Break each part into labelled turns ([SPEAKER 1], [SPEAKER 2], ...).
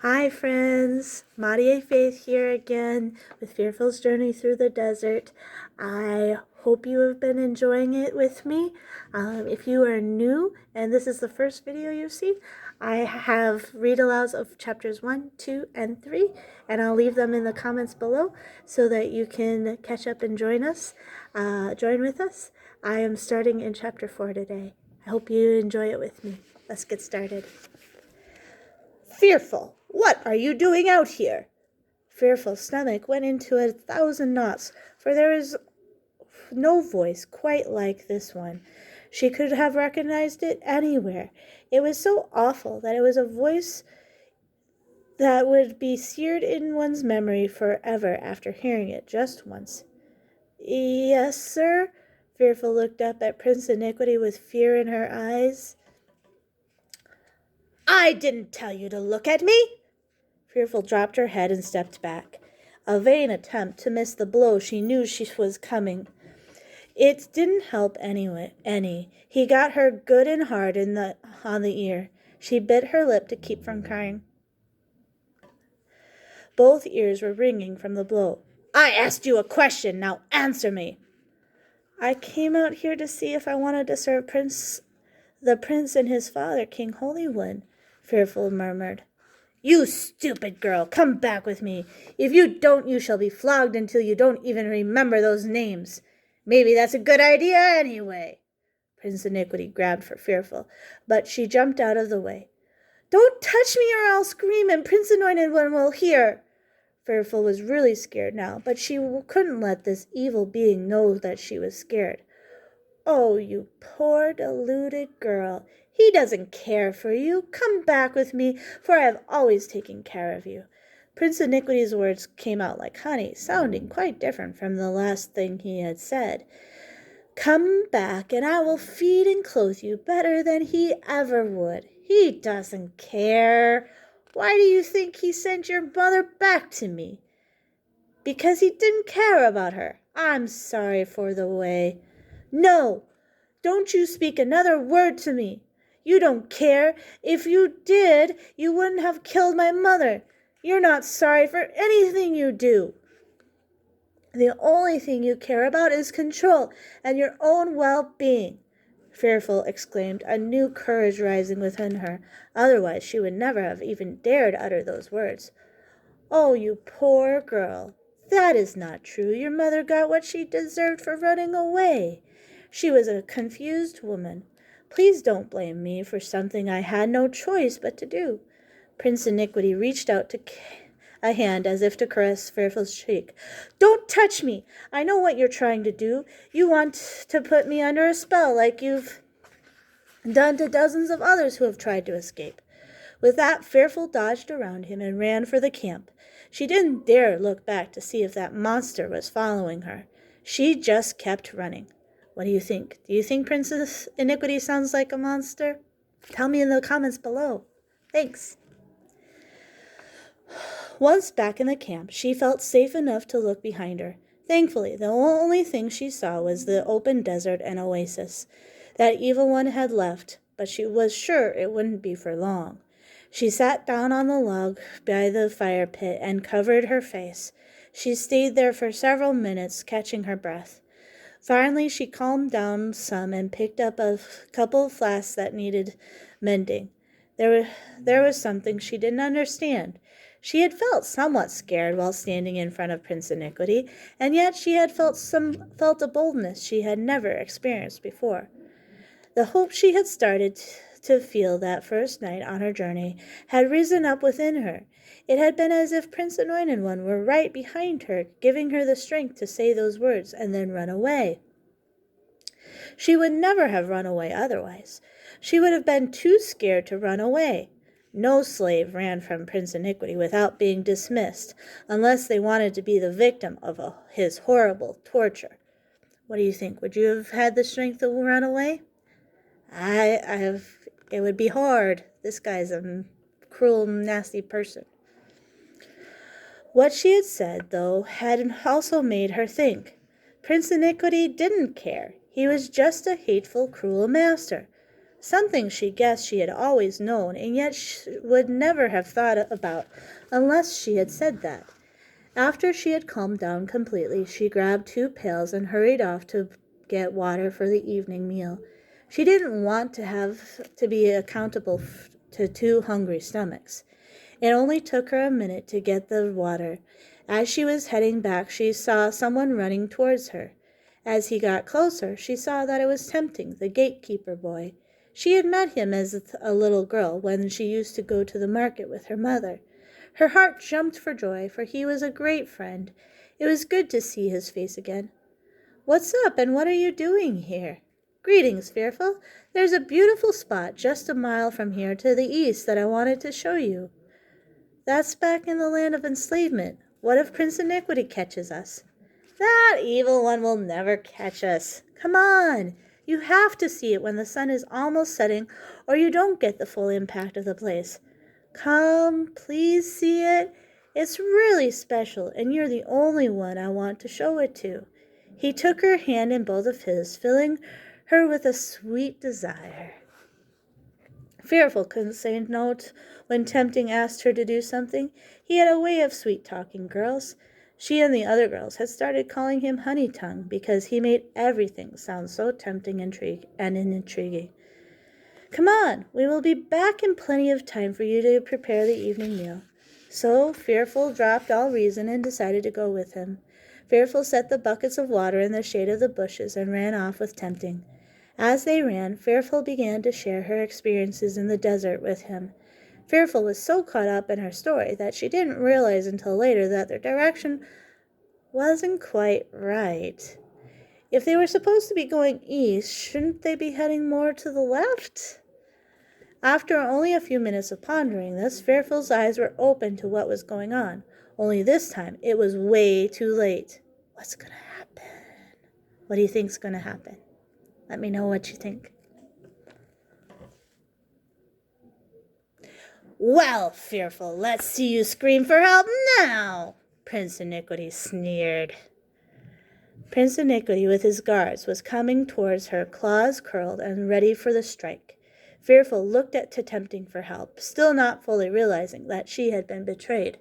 [SPEAKER 1] Hi friends, MawdiayFaith here again with Fearful's Journey Through the Desert. I hope you have been enjoying it with me. If you are new and this is the first video you've seen, I have read-alouds of chapters 1, 2, and 3, and I'll leave them in the comments below so that you can catch up and join with us. I am starting in chapter 4 today. I hope you enjoy it with me. Let's get started. Fearful, what are you doing out here? Fearful's stomach went into 1,000 knots, for there is no voice quite like this one. She could have recognized it anywhere. It was so awful that it was a voice that would be seared in one's memory forever after hearing it just once. Yes, sir? Fearful looked up at Prince Iniquity with fear in her eyes. I didn't tell you to look at me! Fearful dropped her head and stepped back, a vain attempt to miss the blow she knew she was coming. It didn't help any. He got her good and hard on the ear. She bit her lip to keep from crying. Both ears were ringing from the blow. I asked you a question, now answer me. I came out here to see if I wanted to serve the prince and his father, King Holywood, Fearful murmured. You stupid girl, come back with me. If you don't, you shall be flogged until you don't even remember those names. Maybe that's a good idea anyway. Prince Iniquity grabbed for Fearful, but she jumped out of the way. Don't touch me or I'll scream and Prince Anointed One will hear. Fearful was really scared now, but she couldn't let this evil being know that she was scared. Oh, you poor deluded girl. He doesn't care for you. Come back with me, for I have always taken care of you. Prince Iniquity's words came out like honey, sounding quite different from the last thing he had said. Come back, and I will feed and clothe you better than he ever would. He doesn't care. Why do you think he sent your mother back to me? Because he didn't care about her. I'm sorry for the way. No, don't you speak another word to me. You don't care. If you did, you wouldn't have killed my mother. You're not sorry for anything you do. The only thing you care about is control and your own well-being, Fearful exclaimed, a new courage rising within her. Otherwise, she would never have even dared utter those words. Oh, you poor girl. That is not true. Your mother got what she deserved for running away. She was a confused woman. Please don't blame me for something I had no choice but to do. Prince Iniquity reached out a hand as if to caress Fearful's cheek. Don't touch me! I know what you're trying to do. You want to put me under a spell like you've done to dozens of others who have tried to escape. With that, Fearful dodged around him and ran for the camp. She didn't dare look back to see if that monster was following her. She just kept running. What do you think? Do you think Princess Iniquity sounds like a monster? Tell me in the comments below. Thanks. Once back in the camp, she felt safe enough to look behind her. Thankfully, the only thing she saw was the open desert and oasis. That evil one had left, but she was sure it wouldn't be for long. She sat down on the log by the fire pit and covered her face. She stayed there for several minutes, catching her breath. Finally, she calmed down some and picked up a couple of flasks that needed mending. There was something she didn't understand. She had felt somewhat scared while standing in front of Prince Iniquity, and yet she had felt a boldness she had never experienced before. The hope she had started to feel that first night on her journey had risen up within her. It had been as if Prince Anointed One were right behind her, giving her the strength to say those words and then run away. She would never have run away otherwise. She would have been too scared to run away. No slave ran from Prince Iniquity without being dismissed, unless they wanted to be the victim of his horrible torture. What do you think? Would you have had the strength to run away? It would be hard. This guy's a cruel, nasty person. What she had said, though, had also made her think. Prince Iniquity didn't care. He was just a hateful, cruel master. something she guessed she had always known, and yet she would never have thought about unless she had said that. After she had calmed down completely, she grabbed 2 pails and hurried off to get water for the evening meal. She didn't want to have to be accountable to 2 hungry stomachs. It only took her a minute to get the water. As she was heading back, she saw someone running towards her. As he got closer, she saw that it was Tempting, the gatekeeper boy. She had met him as a little girl when she used to go to the market with her mother. Her heart jumped for joy, for he was a great friend. It was good to see his face again. "What's up, and what are you doing here?" "Greetings, Fearful. There's a beautiful spot just a mile from here to the east that I wanted to show you." "That's back in the land of enslavement. What if Prince Iniquity catches us?" "That evil one will never catch us. Come on. You have to see it when the sun is almost setting, or you don't get the full impact of the place. Come, please see it. It's really special, and you're the only one I want to show it to." He took her hand in both of his, filling her with a sweet desire. Fearful couldn't say no when Tempting asked her to do something. He had a way of sweet-talking girls. She and the other girls had started calling him Honey Tongue because he made everything sound so tempting and intriguing. "Come on, we will be back in plenty of time for you to prepare the evening meal." So Fearful dropped all reason and decided to go with him. Fearful set the buckets of water in the shade of the bushes and ran off with Tempting. As they ran, Fearful began to share her experiences in the desert with him. Fearful was so caught up in her story that she didn't realize until later that their direction wasn't quite right. If they were supposed to be going east, shouldn't they be heading more to the left? After only a few minutes of pondering this, Fearful's eyes were open to what was going on. Only this time, it was way too late. What's going to happen? What do you think's going to happen? Let me know what you think. "Well, Fearful, let's see you scream for help now," Prince Iniquity sneered. Prince Iniquity, with his guards, was coming towards her, claws curled and ready for the strike. Fearful looked at Tempting for help, still not fully realizing that she had been betrayed.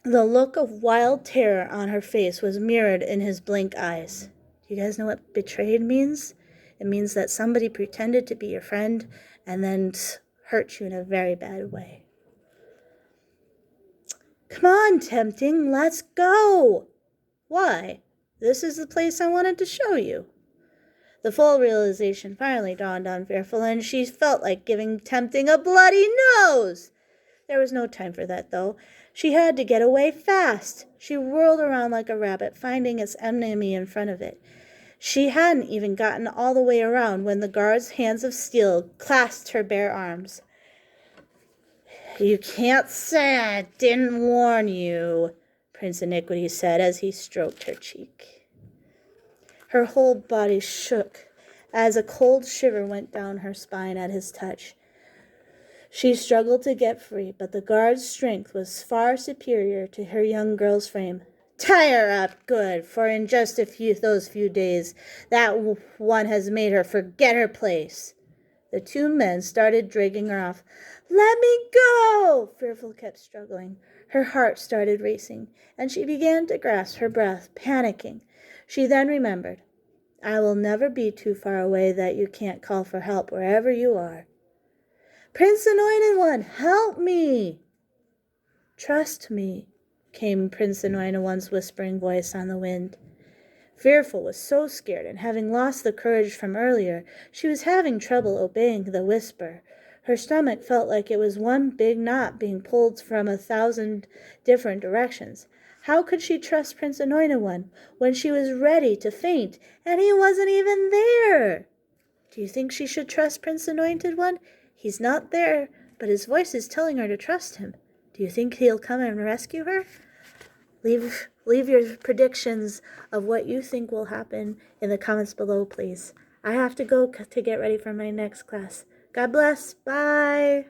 [SPEAKER 1] The look of wild terror on her face was mirrored in his blank eyes. Do you guys know what betrayed means? It means that somebody pretended to be your friend and then hurt you in a very bad way. "Come on, Tempting, let's go." "Why? This is the place I wanted to show you." The full realization finally dawned on Fearful, and she felt like giving Tempting a bloody nose. There was no time for that, though. She had to get away fast. She whirled around like a rabbit, finding its enemy in front of it. She hadn't even gotten all the way around when the guard's hands of steel clasped her bare arms. "You can't say I didn't warn you," Prince Iniquity said as he stroked her cheek. Her whole body shook as a cold shiver went down her spine at his touch. She struggled to get free, but the guard's strength was far superior to her young girl's frame. "Tie her up good, for in just those few days, that one has made her forget her place." The 2 men started dragging her off. "Let me go!" Fearful kept struggling. Her heart started racing, and she began to grasp her breath, panicking. She then remembered, "I will never be too far away that you can't call for help wherever you are." "Prince Anointed One, help me!" "Trust me," came Prince Anointed One's whispering voice on the wind. Fearful was so scared, and having lost the courage from earlier, she was having trouble obeying the whisper. Her stomach felt like it was one big knot being pulled from 1,000 different directions. How could she trust Prince Anointed One when she was ready to faint, and he wasn't even there? Do you think she should trust Prince Anointed One? He's not there, but his voice is telling her to trust him. Do you think he'll come and rescue her? Leave your predictions of what you think will happen in the comments below, please. I have to go to get ready for my next class. God bless. Bye.